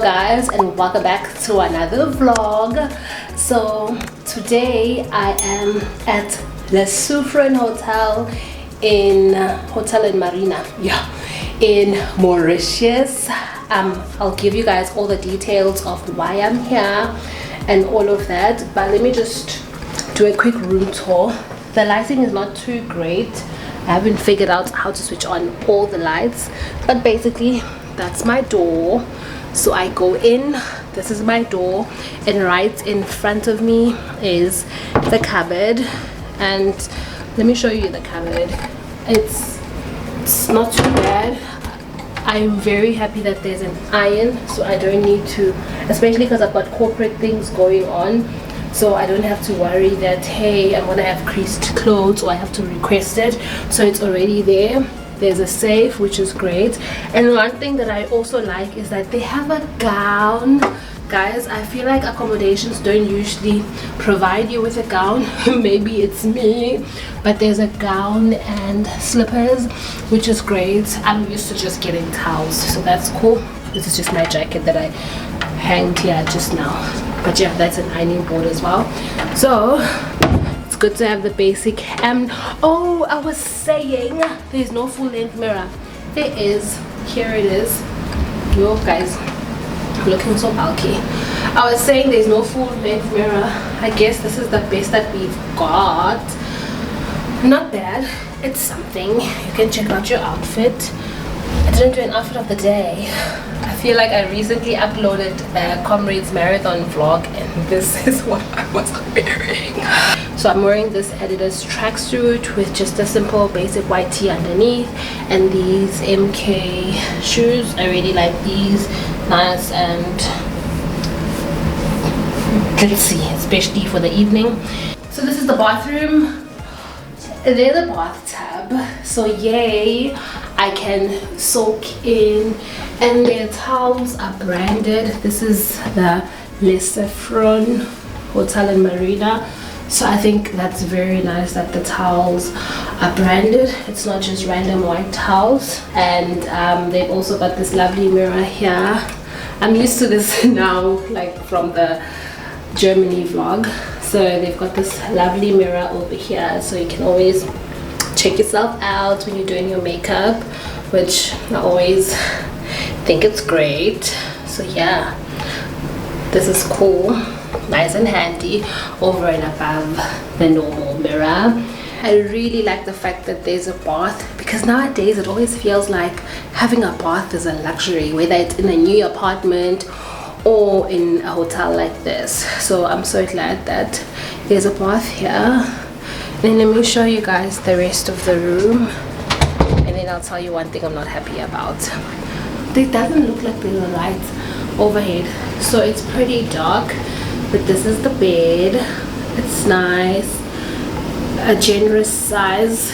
guys, and welcome back to another vlog. So today I am at the Soufrian Hotel in Marina, in Mauritius. I'll give you guys all the details of why I'm here and all of that, but let me just do a quick room tour. The lighting is not too great. I haven't figured out how to switch on all the lights, but basically that's my door. So I go in, this is my door, and right in front of me is the cupboard. And let me show you the cupboard. It's not too bad. I'm very happy that there's an iron, so I don't need to, especially because I've got corporate things going on, so I don't have to worry that, hey, I'm gonna have creased clothes or I have to request it. So it's already there. There's a safe, which is great. And one thing that I also like is that they have a gown. Guys, I feel like accommodations don't usually provide you with a gown. Maybe it's me, but there's a gown and slippers, which is great. I'm used to just getting towels, so that's cool. This is just my jacket that I hanged here just now, but yeah, that's an ironing board as well. So it's good to have the basic. Oh, I was saying there's no full-length mirror. There is. Here it is. Yo guys, looking so bulky. I was saying there's no full-length mirror. I guess this is the best that we've got. Not bad. It's something. You can check out your outfit. I didn't do an outfit of the day. I feel like I recently uploaded a Comrades Marathon vlog, and this is what I was wearing. So I'm wearing this Adidas tracksuit with just a simple basic white tee underneath, and these MK shoes. I really like these. Nice and glitzy, especially for the evening. So this is the bathroom. There's a bathtub, so yay, I can soak in, and their towels are branded. This is the Le Soufrian Hotel in Marina, so I think that's very nice that the towels are branded. It's not just random white towels. And they've also got this lovely mirror here. I'm used to this now, like from the Germany vlog. So they've got this lovely mirror over here, so you can always check yourself out when you're doing your makeup, which I always think it's great. So yeah, this is cool, nice and handy over and above the normal mirror. I really like the fact that there's a bath, because nowadays it always feels like having a bath is a luxury, whether it's in a new apartment or in a hotel like this. So I'm so glad that there's a bath here. And let me show you guys the rest of the room, and then I'll tell you one thing I'm not happy about. It doesn't look like there's a light overhead, so it's pretty dark. But this is the bed. It's nice, a generous size.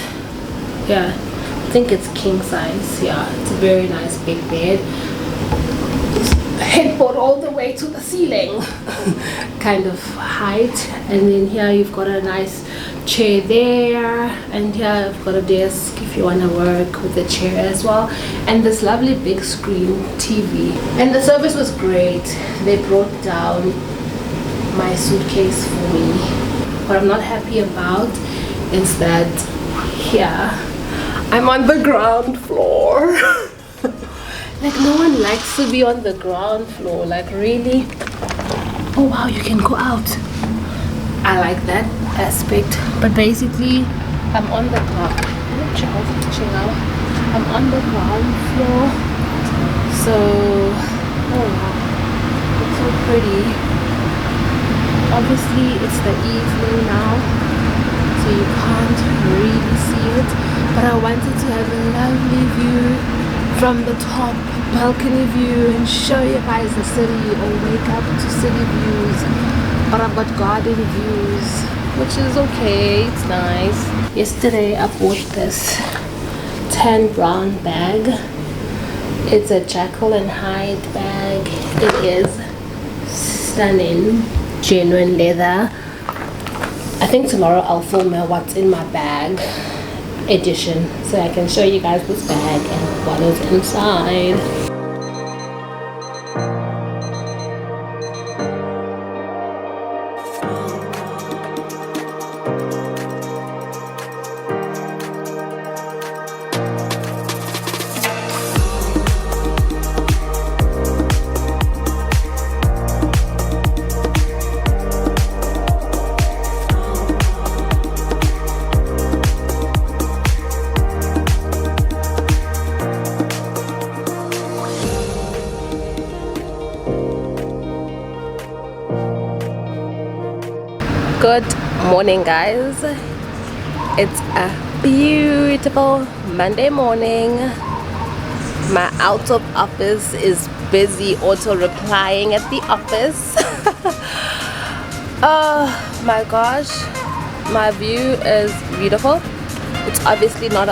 Yeah, I think it's king size. Yeah, it's a very nice big bed. Headboard all the way to the ceiling kind of height. And then here you've got a nice chair there, and here I've got a desk if you want to work with the chair as well, and this lovely big screen TV. And the service was great. They brought down my suitcase for me. What I'm not happy about is that here I'm on the ground floor. Like, no one likes to be on the ground floor, like, really. Oh wow, you can go out. I like that aspect, but basically I'm on the ground. I'm on the ground floor. So oh wow, it's so pretty. Obviously it's the evening now, so you can't really see it, but I wanted to have a lovely view from the top, balcony view, and show you guys the city, or wake up to city views. But I've got garden views, which is okay, it's nice. Yesterday I bought this tan brown bag. It's a Jekyll and Hyde bag. It is stunning, genuine leather. I think tomorrow I'll film a what's in my bag edition, so I can show you guys this bag and what is inside. Good morning, guys. It's a beautiful Monday morning. My out of office is busy auto replying at the office. Oh my gosh, my view is beautiful. It's obviously not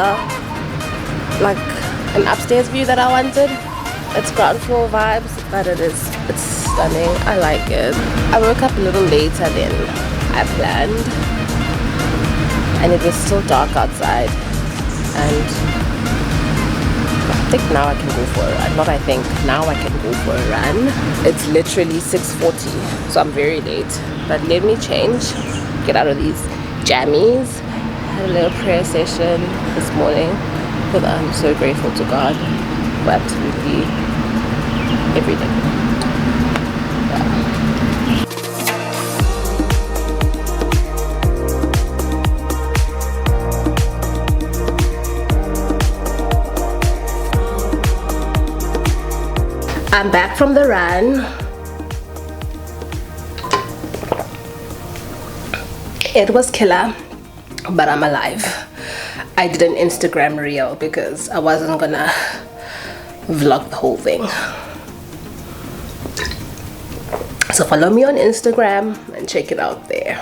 like an upstairs view that I wanted. It's ground floor vibes, but it's stunning. I like it. I woke up a little later than I planned, and it was still dark outside, and I think now I can go for a run. Not I think, now I can go for a run. It's literally 6:40, so I'm very late. But let me change, get out of these jammies. Had a little prayer session this morning because I'm so grateful to God for absolutely everything. I'm back from the run. It was killer, but I'm alive. I did an Instagram reel because I wasn't gonna vlog the whole thing. So follow me on Instagram and check it out there.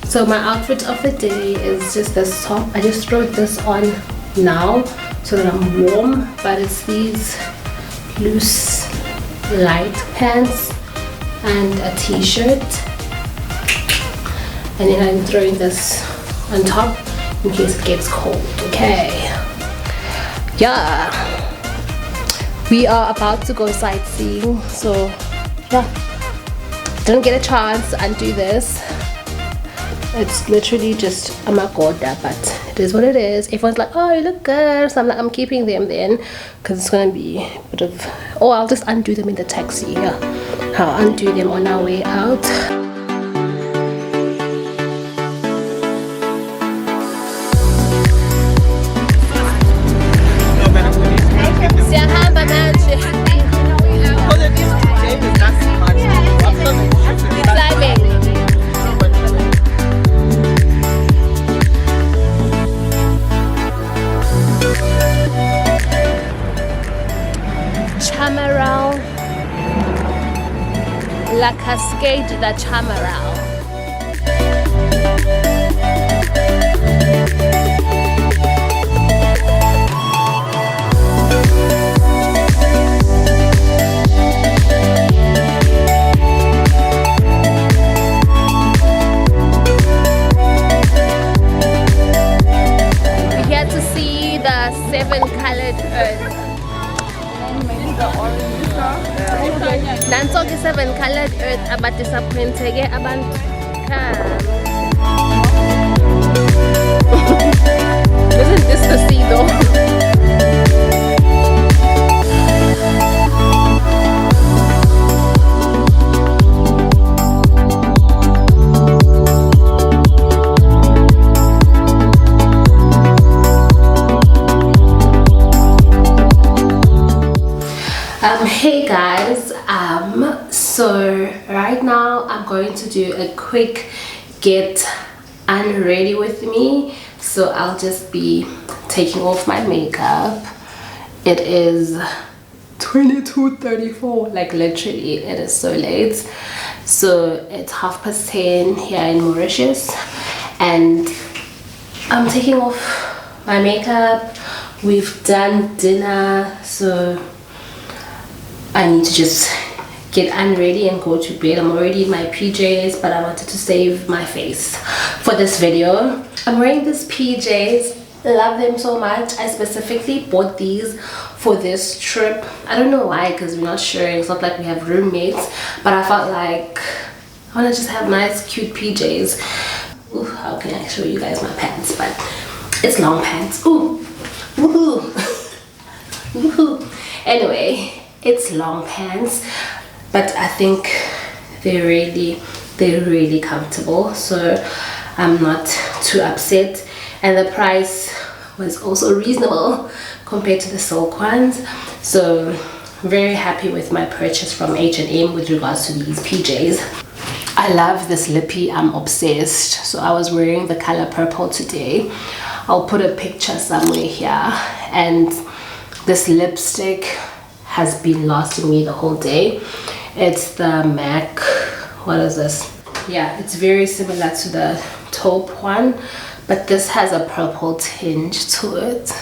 So my outfit of the day is just this top. I just wrote this on now so that I'm warm, but it's these loose light pants and a t-shirt, and then I'm throwing this on top in case it gets cold. Okay, yeah, we are about to go sightseeing, so yeah, didn't get a chance to undo this. It's literally just a magoda, but it is what it is. Everyone's like, oh, you look good, so I'm like, I'm keeping them then because it's gonna be a bit of, oh, I'll just undo them in the taxi. Yeah, I'll undo them on our way out. La Cascade de Chamarral. We get to see the 7-colored earth. Nanso ke 7-colored earth aba disappointed abantu. Isn't this the sea though? Hey guys, so right now I'm going to do a quick get unready with me. So I'll just be taking off my makeup. It is 22:34, like literally it is so late. So it's 10:30 here in Mauritius, and I'm taking off my makeup. We've done dinner, so I need to just get unready and go to bed. I'm already in my PJs, but I wanted to save my face for this video. I'm wearing these PJs. Love them so much. I specifically bought these for this trip. I don't know why, because we're not sharing. It's not like we have roommates, but I felt like I want to just have nice cute PJs. Ooh, how can I show you guys my pants? But it's long pants. Ooh, woohoo. Woohoo. Anyway, it's long pants, but I think they're really comfortable, so I'm not too upset. And the price was also reasonable compared to the silk ones, so very happy with my purchase from H&M with regards to these PJs. I love this lippy. I'm obsessed. So I was wearing the color purple today. I'll put a picture somewhere here. And this lipstick has been lasting me the whole day. It's the MAC, what is this? Yeah, it's very similar to the taupe one, but this has a purple tinge to it.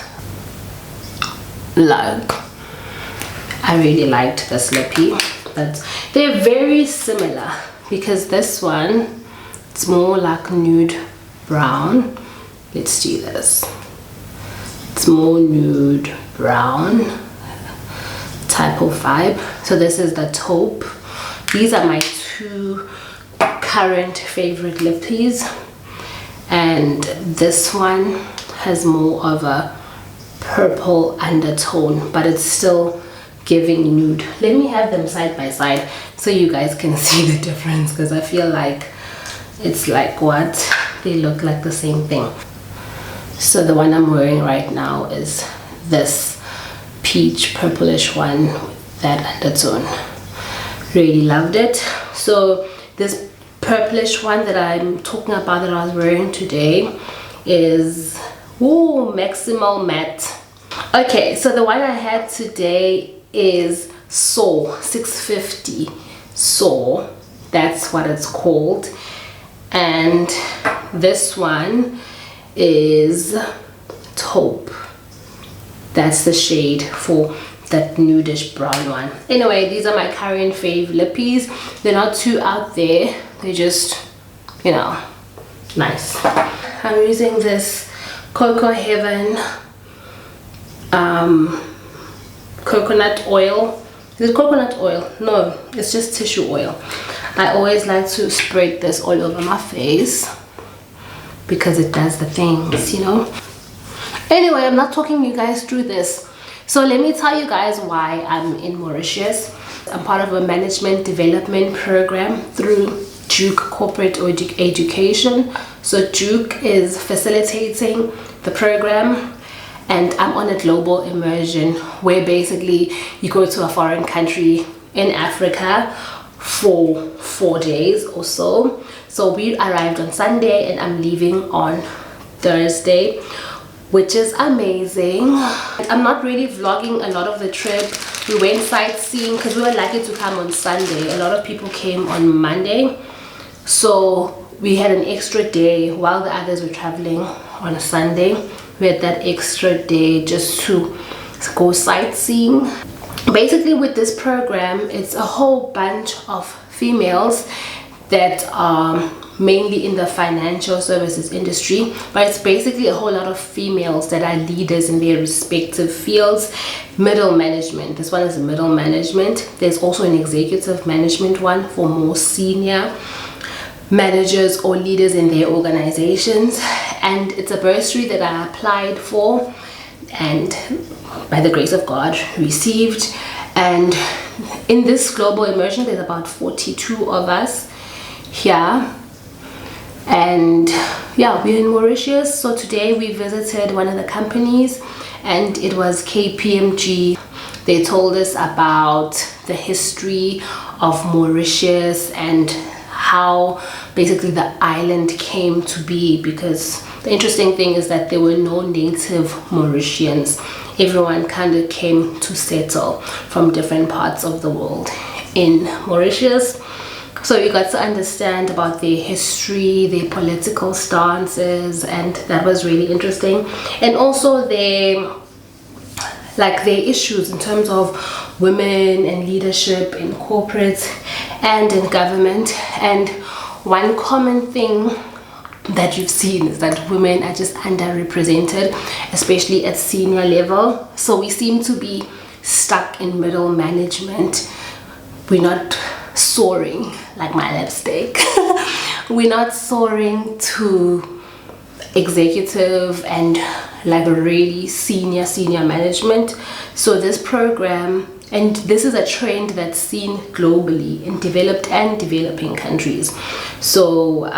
Like, I really liked this lippy, but they're very similar because this one, it's more like nude brown. Let's do this. It's more nude brown type of vibe. So this is the taupe. These are my two current favorite lippies, and this one has more of a purple undertone, but it's still giving nude. Let me have them side by side so you guys can see the difference, because I feel like it's like what they look like the same thing. So the one I'm wearing right now is this peach purplish one with that undertone. Really loved it. So this purplish one that I'm talking about that I was wearing today is Maximal Matte. Okay, so the one I had today is Soul 650 Soul, that's what it's called. And this one is Taupe. That's the shade for that nudish brown one. Anyway, these are my current fave lippies. They're not too out there, they're just, you know, nice. I'm using this Cocoa Heaven coconut oil. Is it coconut oil? No, it's just tissue oil. I always like to spread this all over my face because it does the things, you know. Anyway, I'm not talking you guys through this. So let me tell you guys why I'm in Mauritius. I'm part of a management development program through Duke Corporate Education. So Duke is facilitating the program, and I'm on a global immersion where basically you go to a foreign country in Africa for 4 days or so. So we arrived on Sunday and I'm leaving on Thursday, which is amazing. I'm not really vlogging a lot of the trip. We went sightseeing because we were lucky to come on Sunday. A lot of people came on Monday, so we had an extra day while the others were traveling on a Sunday. We had that extra day just to go sightseeing. Basically with this program, it's a whole bunch of females that are mainly in the financial services industry, but it's basically a whole lot of females that are leaders in their respective fields. Middle management, this one is middle management. There's also an executive management one for more senior managers or leaders in their organizations. And it's a bursary that I applied for and by the grace of God received. And in this global immersion there's about 42 of us here, and yeah, we're in Mauritius. So today we visited one of the companies and it was KPMG. They told us about the history of Mauritius and how basically the island came to be, because the interesting thing is that there were no native Mauritians. Everyone kind of came to settle from different parts of the world in Mauritius. So you got to understand about their history, their political stances, and that was really interesting. And also their issues in terms of women and leadership in corporate and in government. And one common thing that you've seen is that women are just underrepresented, especially at senior level. So we seem to be stuck in middle management. We're not soaring like my lipstick. We're not soaring to executive and like really senior management. So this program, and this is a trend that's seen globally in developed and developing countries. So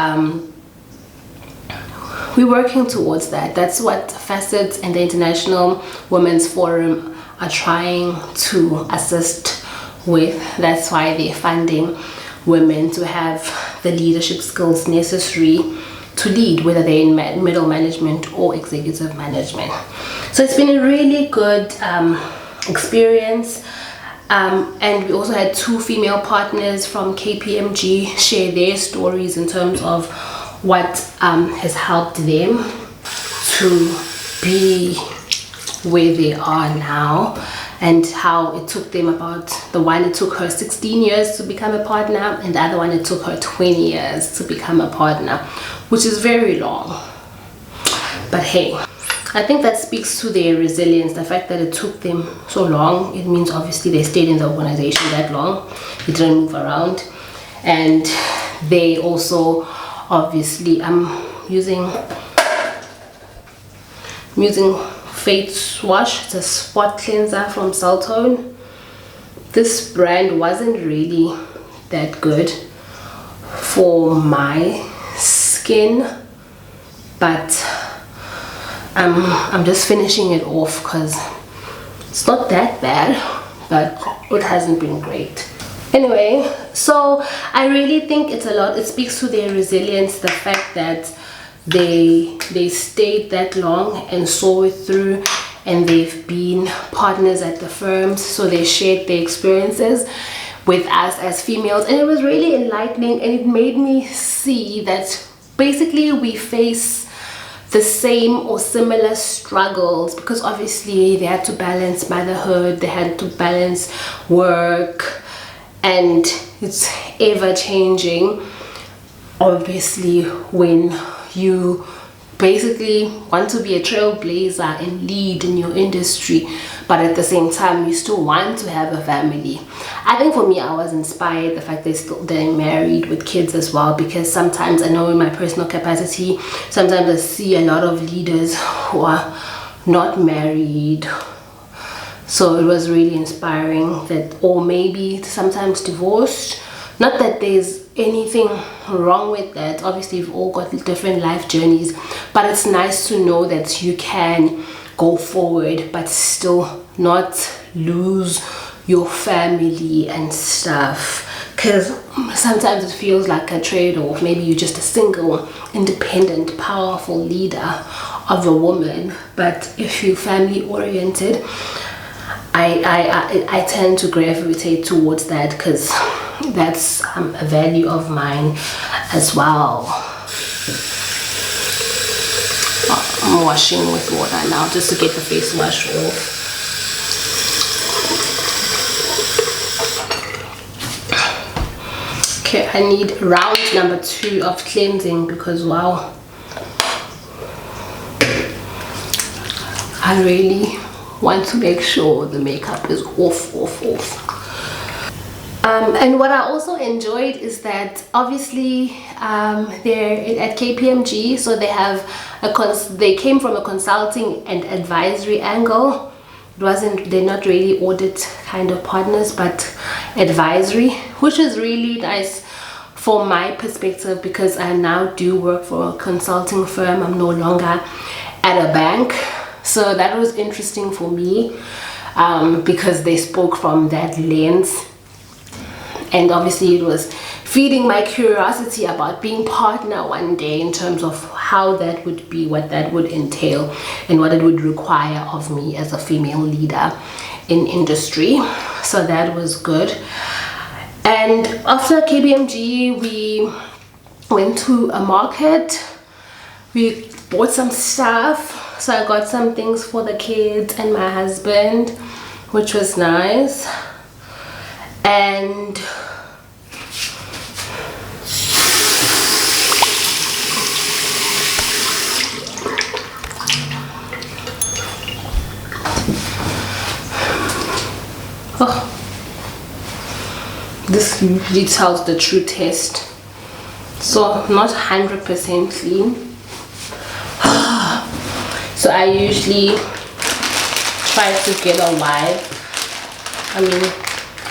we're working towards that. That's what Facets and the International Women's Forum are trying to assist with. That's why they're funding women to have the leadership skills necessary to lead, whether they're in middle management or executive management. So it's been a really good experience. And we also had 2 female partners from KPMG share their stories in terms of what has helped them to be where they are now, and how it took them about, the one it took her 16 years to become a partner, and the other one it took her 20 years to become a partner, which is very long. But hey, I think that speaks to their resilience. The fact that it took them so long, it means obviously they stayed in the organization that long, they didn't move around, and they also obviously, I'm using Face Wash. It's a spot cleanser from Saltone. This brand wasn't really that good for my skin, but I'm just finishing it off because it's not that bad, but it hasn't been great. Anyway, so I really think it's a lot. It speaks to their resilience, the fact that they stayed that long and saw it through, and they've been partners at the firms, so they shared their experiences with us as females, and it was really enlightening, and it made me see that basically we face the same or similar struggles, because obviously they had to balance motherhood, they had to balance work, and it's ever changing. Obviously, when you basically want to be a trailblazer and lead in your industry, but at the same time you still want to have a family. I think for me, I was inspired the fact they're married with kids as well, because sometimes I know in my personal capacity, sometimes I see a lot of leaders who are not married. So it was really inspiring, that, or maybe sometimes divorced. Not that there's anything wrong with that, obviously we've all got different life journeys, but it's nice to know that you can go forward but still not lose your family and stuff, because sometimes it feels like a trade-off. Maybe you're just a single, independent, powerful leader of a woman, but if you're family oriented, I tend to gravitate towards that, because that's a value of mine as well. I'm washing with water now just to get the face wash off. Okay, I need round number 2 of cleansing, because wow, I really want to make sure the makeup is off. And what I also enjoyed is that obviously they're at KPMG, so they came from a consulting and advisory angle. They're not really audit kind of partners, but advisory, which is really nice for my perspective, because I now do work for a consulting firm. I'm no longer at a bank, so that was interesting for me, because they spoke from that lens. And obviously it was feeding my curiosity about being partner one day, in terms of how that would be, what that would entail, and what it would require of me as a female leader in industry. So that was good. And after KPMG, we went to a market. We bought some stuff. So I got some things for the kids and my husband, which was nice. And this usually tells the true test, so not 100% clean. So I usually try to get a wipe.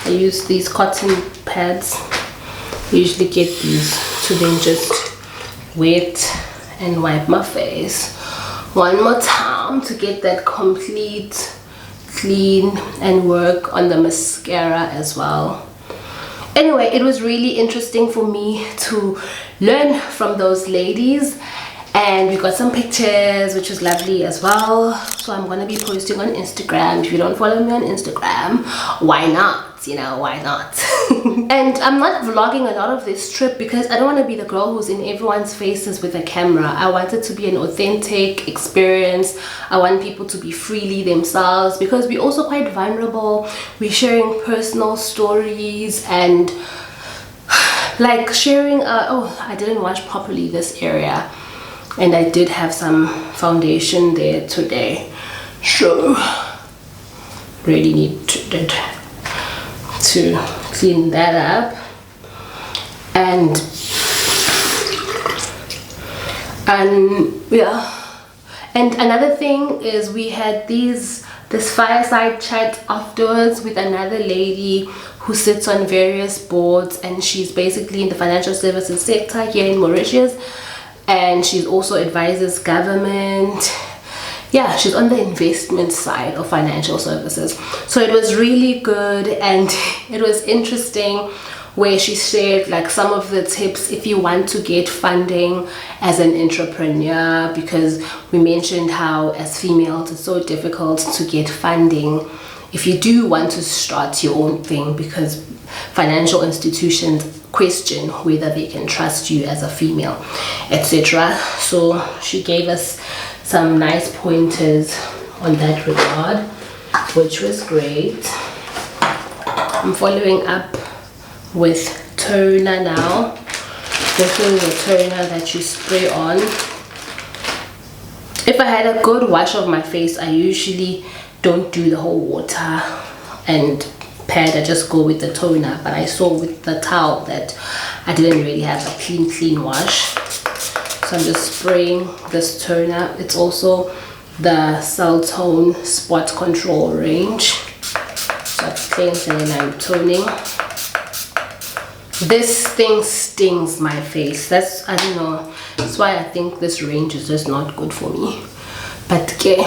I use these cotton pads. I usually get these to then just wet and wipe my face one more time to get that complete clean, and work on the mascara as well. Anyway, it was really interesting for me to learn from those ladies, and we got some pictures, which was lovely as well. So I'm gonna be posting on Instagram. If you don't follow me on Instagram, why not? You know, why not? And I'm not vlogging a lot of this trip because I don't want to be the girl who's in everyone's faces with a camera. I want it to be an authentic experience. I want people to be freely themselves, because we're also quite vulnerable. We're sharing personal stories and like sharing oh, I didn't wash properly this area, and I did have some foundation there today, so really need to clean that up. And yeah, and another thing is we had this fireside chat afterwards with another lady who sits on various boards, and she's basically in the financial services sector here in Mauritius, and she's also advises government. Yeah, she's on the investment side of financial services. So it was really good, and it was interesting where she shared like some of the tips if you want to get funding as an entrepreneur, because we mentioned how as females it's so difficult to get funding if you do want to start your own thing, because financial institutions question whether they can trust you as a female, etc. So she gave us some nice pointers on that regard, which was great. I'm following up with toner now. This is the toner that you spray on. If I had a good wash of my face, I usually don't do the whole water and pad, I just go with the toner. But I saw with the towel that I didn't really have a clean wash, so I'm just spraying this toner. It's also the Cell Tone Spot Control range, so it's cleansing and I'm toning. This thing stings my face. That's, I don't know, that's why I think this range is just not good for me. But okay,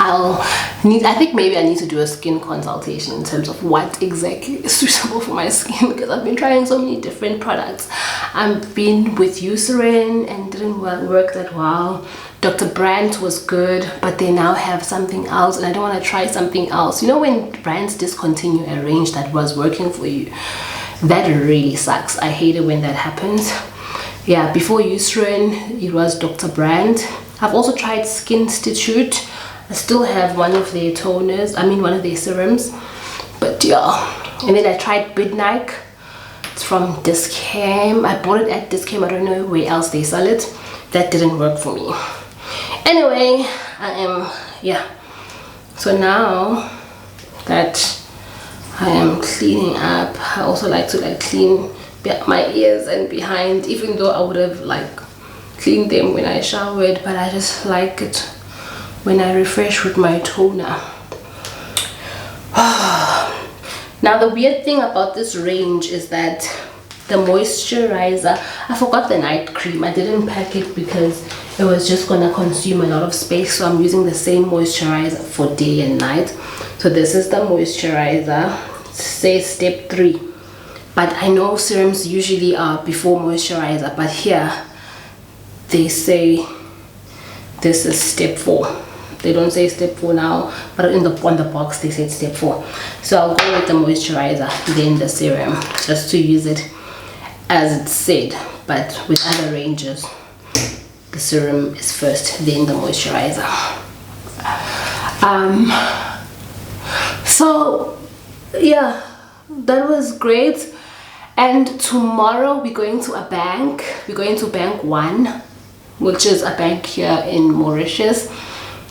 I think maybe I need to do a skin consultation in terms of what exactly is suitable for my skin, because I've been trying so many different products. I've been with Eucerin and didn't work that well. Dr. Brandt was good, but they now have something else, and I don't want to try something else. You know, when brands discontinue a range that was working for you, that really sucks. I hate it when that happens. Yeah, before Eucerin it was Dr. Brandt. I've also tried Skin Institute. I still have one of their toners, one of their serums, but yeah. And then I tried Bidnike. It's from DukeCE. I bought it at DukeCE. I don't know where else they sell it. That didn't work for me. Anyway, so now that I am cleaning up, I also like to clean my ears and behind, even though I would have cleaned them when I showered, but I just like it when I refresh with my toner. Now the weird thing about this range is that the moisturizer, I forgot the night cream. I didn't pack it because it was just gonna consume a lot of space, so I'm using the same moisturizer for day and night. So this is the moisturizer. It says step 3, but I know serums usually are before moisturizer, but here they say this is step 4. They don't say step 4 now, but on the box they said step 4. So I'll go with the moisturizer, then the serum, just to use it as it said. But with other ranges, the serum is first, then the moisturizer. So yeah, that was great. And tomorrow we're going to a bank. We're going to Bank 1, which is a bank here in Mauritius.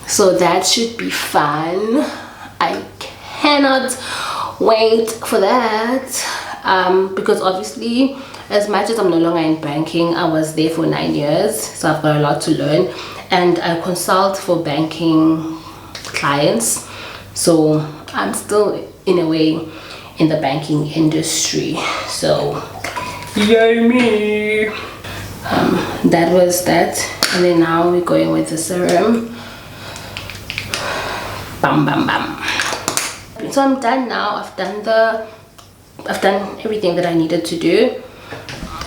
So that should be fun. I cannot wait for that, because obviously, as much as I'm no longer in banking, I was there for 9 years, so I've got a lot to learn, and I consult for banking clients, so I'm still in a way in the banking industry. So yay me. That was that, and then now we're going with the serum. Bam bam bam. So I'm done now. I've done the I've done everything that I needed to do,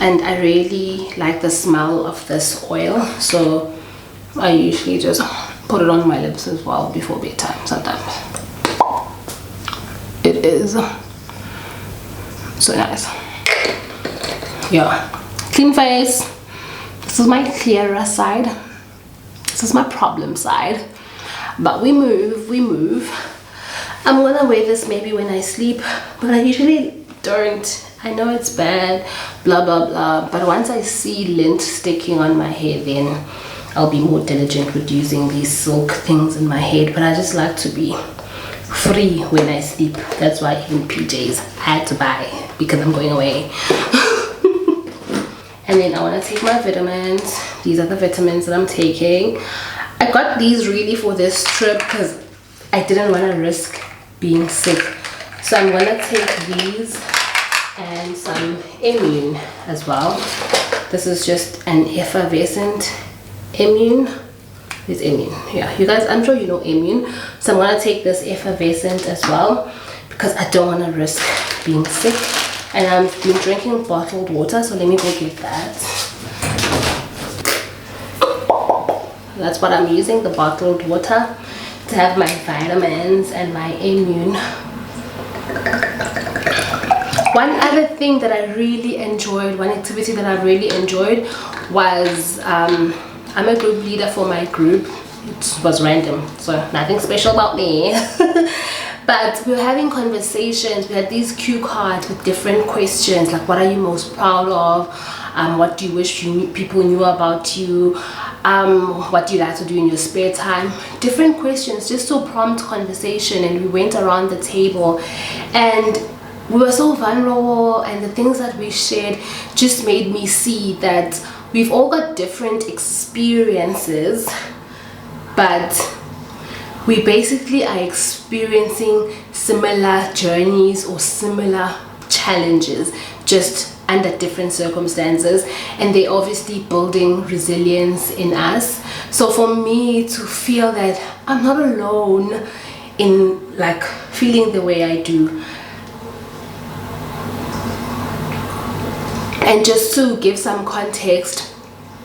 and I really like the smell of this oil, so I usually just put it on my lips as well before bedtime sometimes. It is so nice. Yeah, clean face. This is my clearer side. This is my problem side. But we move. I'm gonna wear this maybe when I sleep, but I usually don't. I know it's bad, blah blah blah, but once I see lint sticking on my hair, then I'll be more diligent with using these silk things in my head. But I just like to be free when I sleep. That's why in PJs I had to buy, because I'm going away. And then I want to take my vitamins. These are the vitamins that I'm taking. I got these really for this trip because I didn't want to risk being sick. So I'm going to take these and some immune as well. This is just an effervescent immune. It's immune. Yeah, you guys, I'm sure you know immune. So I'm going to take this effervescent as well because I don't want to risk being sick. And I've been drinking bottled water, so let me go get that. That's what I'm using, the bottled water, to have my vitamins and my immune. One other thing that I really enjoyed, one activity that I really enjoyed was, I'm a group leader for my group. It was random, so nothing special about me. But we were having conversations. We had these cue cards with different questions, like what are you most proud of? What do you wish people knew about you? What do you like to do in your spare time? Different questions just to prompt conversation. And we went around the table and we were so vulnerable, and the things that we shared just made me see that we've all got different experiences, but we basically are experiencing similar journeys or similar challenges, just under different circumstances, and they're obviously building resilience in us. So for me to feel that I'm not alone in like feeling the way I do, and just to give some context,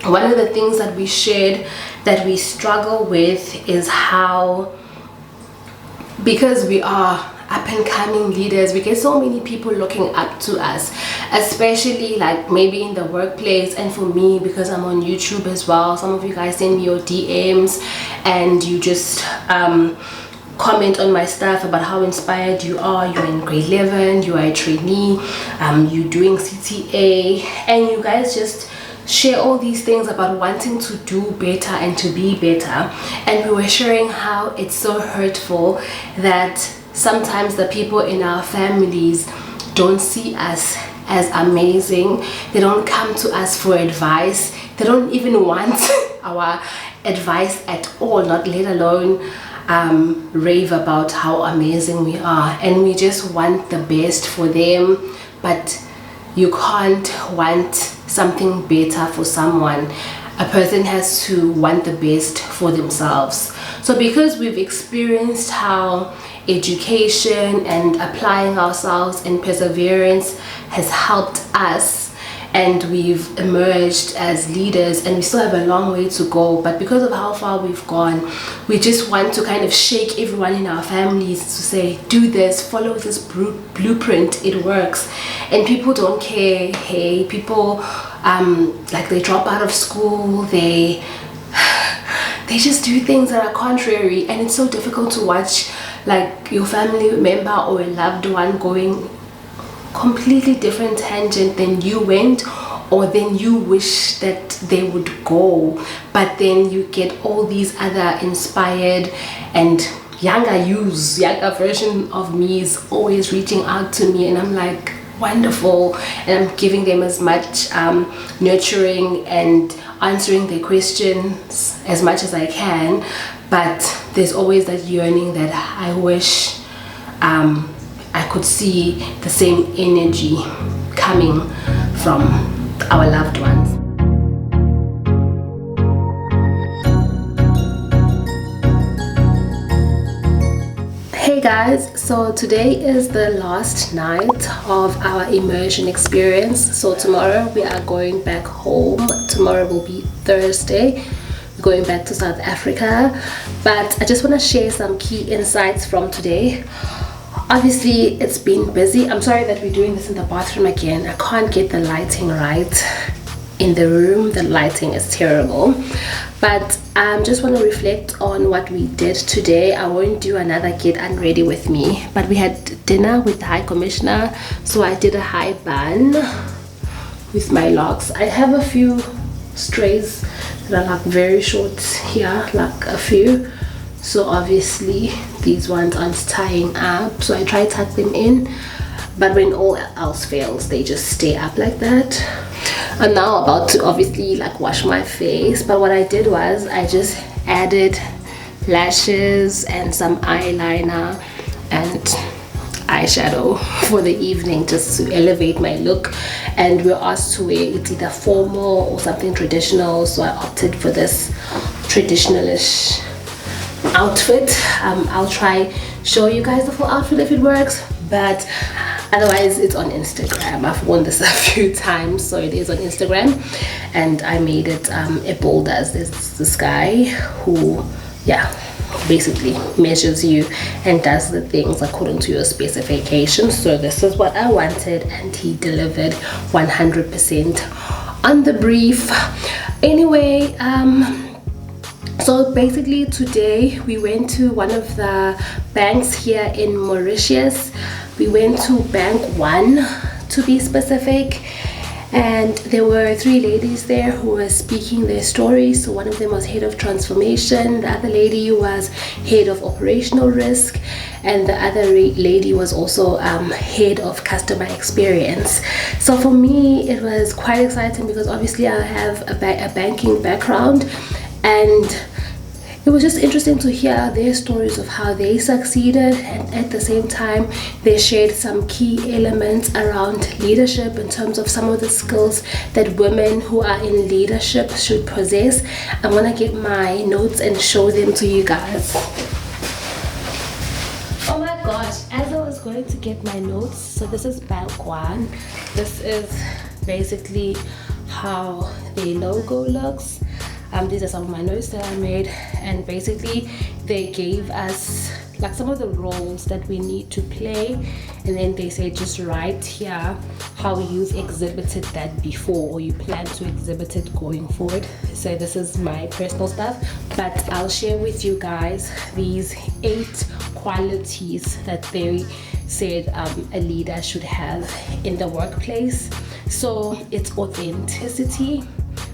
one of the things that we shared that we struggle with is how, because we are up and coming leaders, we get so many people looking up to us, especially like maybe in the workplace. And for me, because I'm on YouTube as well, some of you guys send me your DMs and you just comment on my stuff about how inspired you are. You're in grade 11, you are a trainee, you're doing CTA, and you guys just share all these things about wanting to do better and to be better. And we were sharing how it's so hurtful that sometimes the people in our families don't see us as amazing. They don't come to us for advice. They don't even want our advice at all, not let alone rave about how amazing we are. And we just want the best for them, but you can't want something better for someone. A person has to want the best for themselves. So because we've experienced how education and applying ourselves and perseverance has helped us, and we've emerged as leaders, and we still have a long way to go, but because of how far we've gone, we just want to kind of shake everyone in our families to say, do this, follow this blueprint, it works. And people don't care. Hey, people like they drop out of school, they just do things that are contrary, and it's so difficult to watch like your family member or a loved one going completely different tangent than you went, or than you wish that they would go. But then you get all these other inspired and younger version of me is always reaching out to me, and I'm like, wonderful. And I'm giving them as much nurturing and answering their questions as much as I can. But there's always that yearning that I wish I could see the same energy coming from our loved ones. Hey Guys, so today is the last night of our immersion experience. So tomorrow we are going back home. Tomorrow will be Thursday, going back to South Africa. But I just want to share some key insights from today. Obviously it's been busy. I'm sorry that we're doing this in the bathroom again. I can't get the lighting right in the room. The lighting is terrible, but I just want to reflect on what we did today. I won't do another get unready with me, but we had dinner with the High Commissioner. So I did a high bun with my locks. I have a few strays that are like very short here, like a few, so obviously these ones aren't tying up, so I try to tuck them in, but when all else fails they just stay up like that. I'm now about to obviously like wash my face, but what I did was I just added lashes and some eyeliner and eyeshadow for the evening just to elevate my look. And we're asked to wear it's either formal or something traditional, so I opted for this traditionalish outfit. I'll try show you guys the full outfit if it works, but otherwise it's on Instagram. I've worn this a few times, so it is on Instagram, and I made it a bold as this guy who basically measures you and does the things according to your specifications. So this is what I wanted, and he delivered 100% on the brief. Anyway, so basically today we went to one of the banks here in Mauritius. We went to Bank 1 to be specific, and there were 3 ladies there who were speaking their stories. So one of them was head of transformation, the other lady was head of operational risk, and the other lady was also head of customer experience. So for me it was quite exciting because obviously I have a banking background, and it was just interesting to hear their stories of how they succeeded, and at the same time they shared some key elements around leadership in terms of some of the skills that women who are in leadership should possess. I want to get my notes and show them to you guys. Oh my gosh, as I was going to get my notes, so this is Bank 1. This is basically how the logo looks. These are some of my notes that I made, and basically they gave us like some of the roles that we need to play, and then they say just write here how you've exhibited that before or you plan to exhibit it going forward. So this is my personal stuff, but I'll share with you guys these 8 qualities that they said a leader should have in the workplace. So it's authenticity.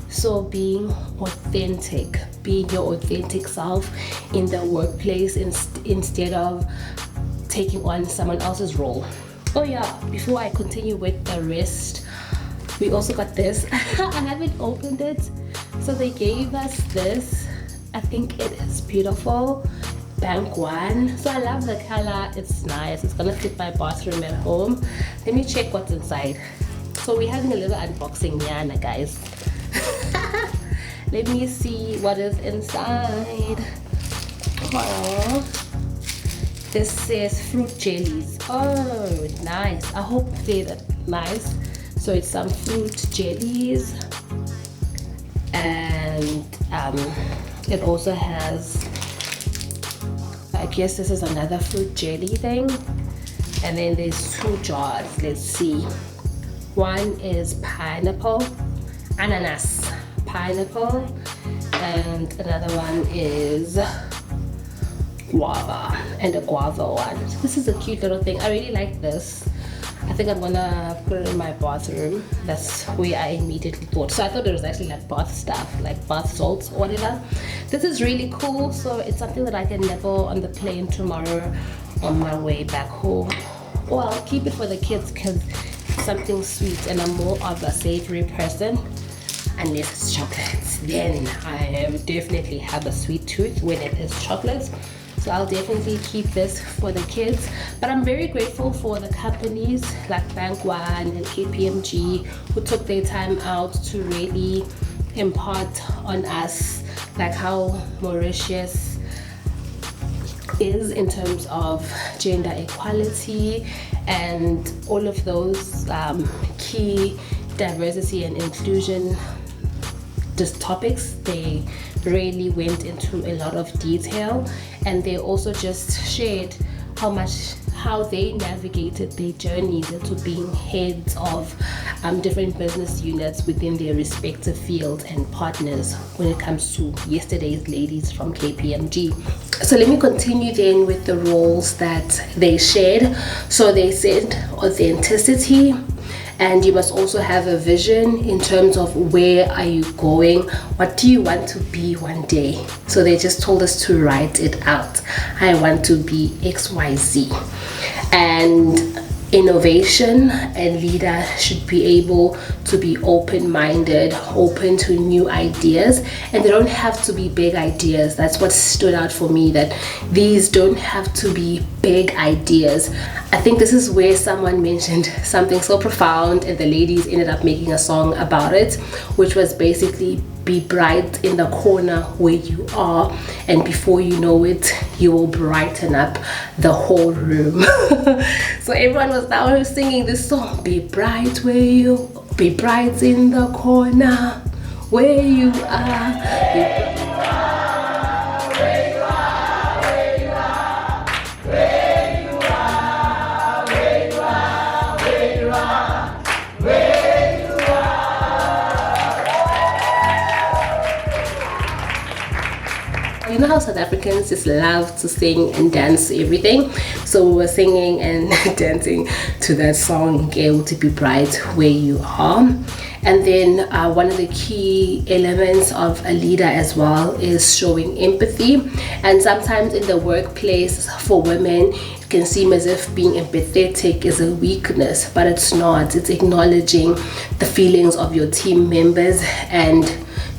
So being authentic, being your authentic self in the workplace instead of taking on someone else's role. Oh yeah, before I continue with the rest, we also got this. I haven't opened it. So they gave us this. I think it is beautiful. Bank 1. So I love the color. It's nice. It's gonna fit my bathroom at home. Let me check what's inside. So we're having a little unboxing, Yana, guys. Let me see what is inside. Oh, this says fruit jellies. Oh, nice. I hope they're nice. So it's some fruit jellies, and it also has, I guess this is another fruit jelly thing, and then there's 2 jars. Let's see. One is pineapple, ananas, pineapple, and another one is guava, and a guava one. So this is a cute little thing. I really like this. I think I'm gonna put it in my bathroom. That's where I immediately thought. So I thought it was actually like bath stuff, like bath salts or whatever. This is really cool. So it's something that I can nibble on the plane tomorrow on my way back home. Or I'll keep it for the kids because it's something sweet, and I'm more of a savory person. Unless it's chocolates, then I definitely have a sweet tooth when it is chocolates. So I'll definitely keep this for the kids. But I'm very grateful for the companies like Bank 1 and KPMG who took their time out to really impart on us like how Mauritius is in terms of gender equality and all of those key diversity and inclusion just topics. They really went into a lot of detail, and they also just shared how they navigated their journeys into being heads of different business units within their respective fields and partners when it comes to yesterday's ladies from KPMG. So let me continue then with the roles that they shared. So they said authenticity, and you must also have a vision in terms of where are you going, what do you want to be one day. So they just told us to write it out. I want to be XYZ. And innovation, a leader should be able to be open-minded, open to new ideas, and they don't have to be big ideas. That's what stood out for me, that these don't have to be big ideas. I think this is where someone mentioned something so profound, and the ladies ended up making a song about it, which was basically be bright in the corner where you are, and before you know it, you will brighten up the whole room. So everyone was now singing this song, be bright in the corner where you are. You know how South Africans just love to sing and dance to everything. So we were singing and dancing to that song, Able to Be Bright Where You Are. And then one of the key elements of a leader as well is showing empathy. And sometimes in the workplace for women, it can seem as if being empathetic is a weakness, but it's not. It's acknowledging the feelings of your team members and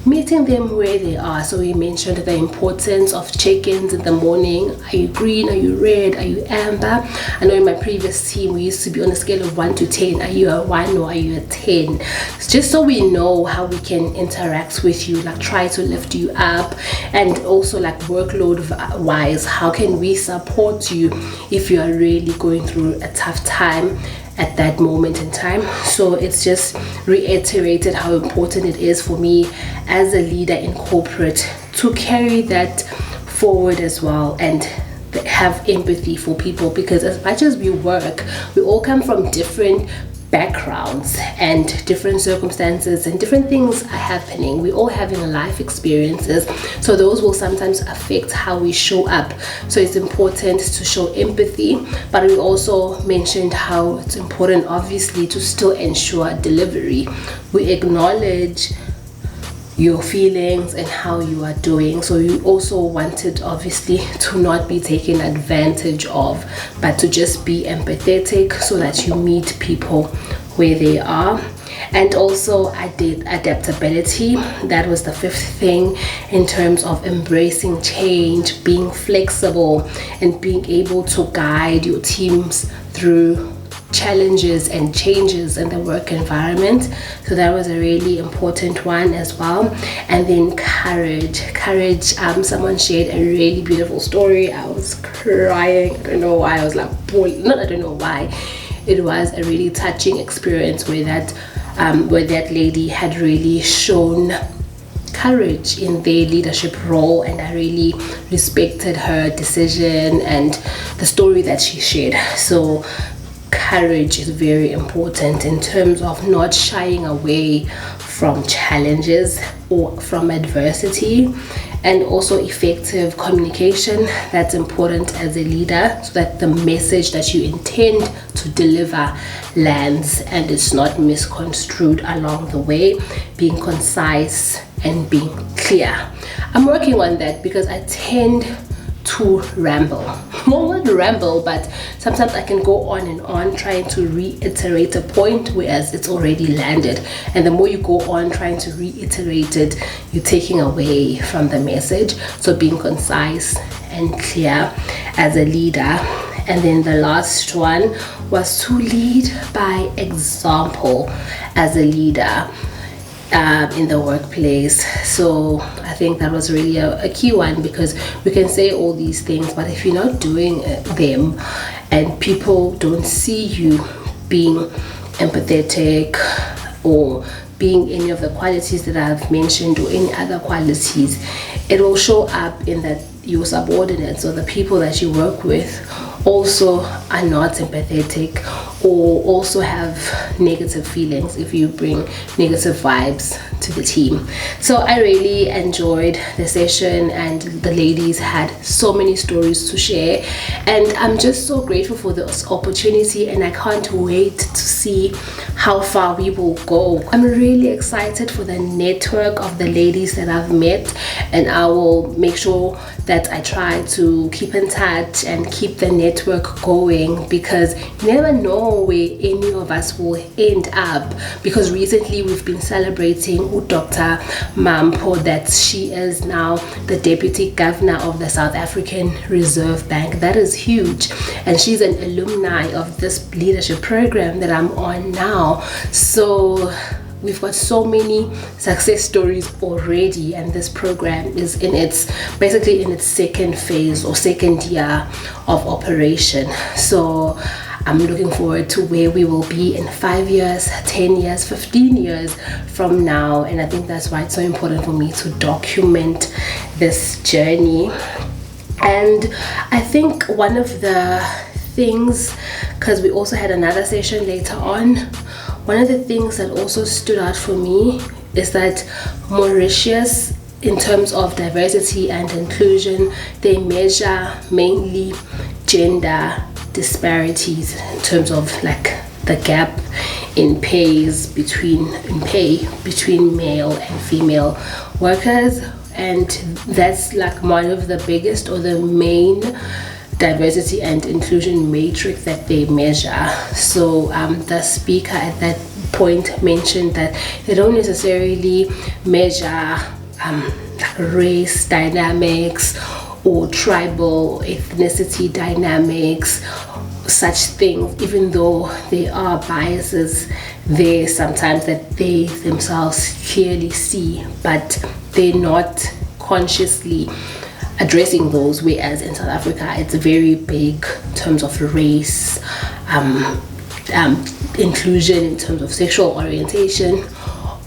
meeting them where they are. So we mentioned the importance of check-ins in the morning. Are you green? Are you red? Are you amber? I know in my previous team we used to be on a scale of 1 to 10. Are you a 1 or are you a 10? It's just so we know how we can interact with you, like try to lift you up, and also like workload wise, how can we support you if you are really going through a tough time at that moment in time. So it's just reiterated how important it is for me as a leader in corporate to carry that forward as well and have empathy for people, because as much as we work, we all come from different backgrounds and different circumstances, and different things are happening. We're all having life experiences, so those will sometimes affect how we show up. So it's important to show empathy, but we also mentioned how it's important obviously to still ensure delivery. We acknowledge your feelings and how you are doing. So you also wanted obviously to not be taken advantage of, but to just be empathetic so that you meet people where they are. And also I did adaptability. That was the fifth thing in terms of embracing change, being flexible, and being able to guide your teams through challenges and changes in the work environment. So that was a really important one as well. And then courage. Someone shared a really beautiful story. I was crying. I don't know why. I was like, I don't know why. It was a really touching experience where that lady had really shown courage in their leadership role, and I really respected her decision and the story that she shared. So courage is very important in terms of not shying away from challenges or from adversity. And also effective communication. That's important as a leader, so that the message that you intend to deliver lands and it's not misconstrued along the way. Being concise and being clear. I'm working on that because I tend to ramble. Well, not ramble, but sometimes I can go on and on trying to reiterate a point, whereas it's already landed. And the more you go on trying to reiterate it, you're taking away from the message. So being concise and clear as a leader. And then the last one was to lead by example as a leader. in the workplace. So I think that was really a key one, because we can say all these things, but if you're not doing them and people don't see you being empathetic or being any of the qualities that I've mentioned or any other qualities, it will show up in that your subordinates or the people that you work with also are not empathetic or also have negative feelings if you bring negative vibes to the team. So I really enjoyed the session, and the ladies had so many stories to share, and I'm just so grateful for this opportunity, and I can't wait to see how far we will go. I'm really excited for the network of the ladies that I've met, and I will make sure that I try to keep in touch and keep the network going, because you never know where any of us will end up. Because recently we've been celebrating Dr. Mampo, that she is now the Deputy Governor of the South African Reserve Bank. That is huge, and she's an alumni of this leadership program that I'm on now. So we've got so many success stories already, and this program is basically in its second phase or second year of operation. So I'm looking forward to where we will be in 5 years, 10 years, 15 years from now, and I think that's why it's so important for me to document this journey. And I think one of the things, because we also had another session later on, one of the things that also stood out for me is that Mauritius, in terms of diversity and inclusion, they measure mainly gender disparities in terms of like the gap in pay between male and female workers, and that's like one of the biggest or the main diversity and inclusion matrix that they measure. So the speaker at that point mentioned that they don't necessarily measure like race dynamics or tribal ethnicity dynamics, such things, even though there are biases there sometimes that they themselves clearly see, but they're not consciously addressing those, whereas in South Africa it's very big in terms of race, inclusion in terms of sexual orientation,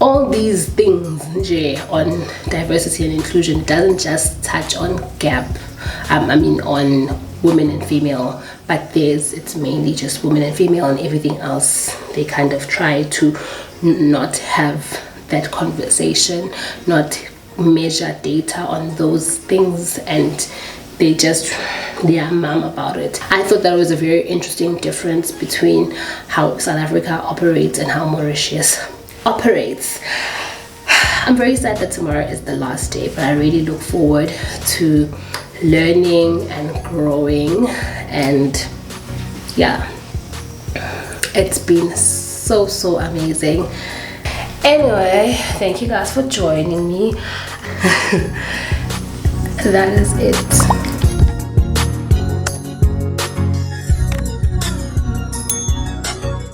all these things on diversity and inclusion. It doesn't just touch on on women and female, but it's mainly just women and female, and everything else they kind of try to not have that conversation, not measure data on those things, and they are mum about it. I thought that was a very interesting difference between how South Africa operates and how Mauritius operates. I'm very sad that tomorrow is the last day, but I really look forward to learning and growing, and yeah, it's been so amazing. Anyway, thank you guys for joining me. That is it.